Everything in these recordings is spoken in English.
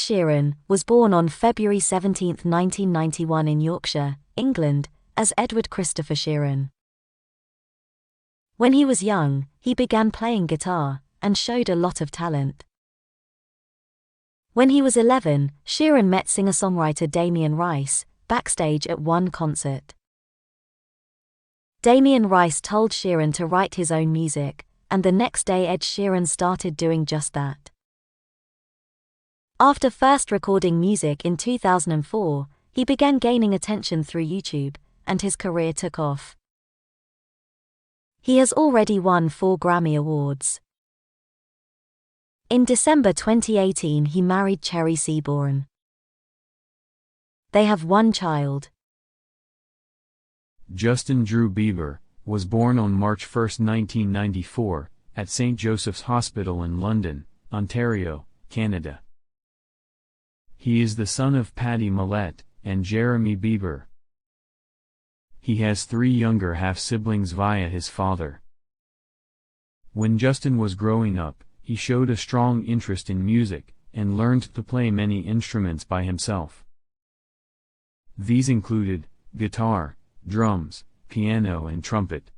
Sheeran was born on February 17, 1991 in Yorkshire, England, as Edward Christopher Sheeran. When he was young, he began playing guitar and showed a lot of talent. When he was 11, Sheeran met singer-songwriter Damien Rice backstage at one concert. Damien Rice told Sheeran to write his own music, and the next day Ed Sheeran started doing just that. After first recording music in 2004, he began gaining attention through YouTube, and his career took off. He has already won 4 Grammy Awards. In December 2018 he married Cherry Seaborn. They have one child. Justin Drew Bieber was born on March 1, 1994, at St. Joseph's Hospital in London, Ontario, Canada. He is the son of Paddy Millett and Jeremy Bieber. He has 3 younger half-siblings via his father. When Justin was growing up, he showed a strong interest in music and learned to play many instruments by himself. These included guitar, drums, piano and trumpet.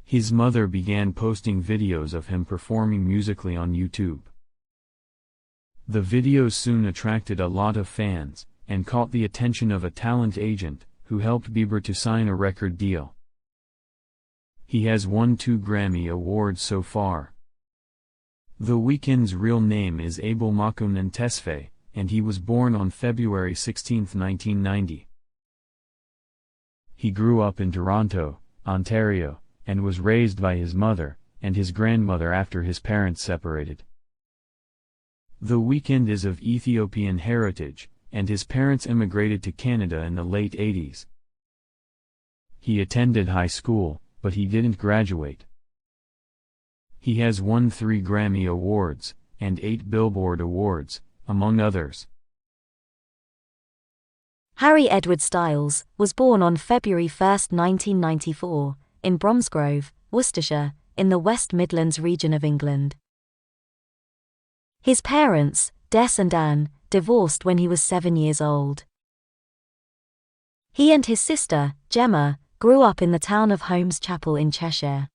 His mother began posting videos of him performing musically on YouTube. The videos soon attracted a lot of fans, and caught the attention of a talent agent, who helped Bieber to sign a record deal. He has won 2 Grammy Awards so far. The Weeknd's real name is Abel Makonnen Tesfaye, and he was born on February 16, 1990. He grew up in Toronto, Ontario, and was raised by his mother and his grandmother after his parents separated. The Weeknd is of Ethiopian heritage, and his parents immigrated to Canada in the late 80s. He attended high school, but he didn't graduate. He has won 3 Grammy Awards, and 8 Billboard Awards, among others. Harry Edward Styles was born on February 1, 1994, in Bromsgrove, Worcestershire, in the West Midlands region of England. His parents, Des and Anne, divorced when he was 7 years old. He and his sister, Gemma, grew up in the town of Holmes Chapel in Cheshire.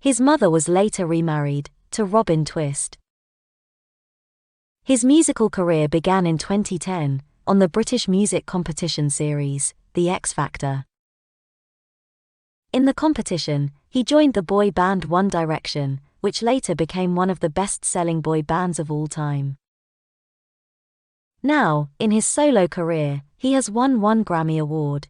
His mother was later remarried to Robin Twist. His musical career began in 2010 on the British music competition series, The X Factor. In the competition, he joined the boy band One Direction, which later became one of the best-selling boy bands of all time. Now, in his solo career, he has won 1 Grammy Award.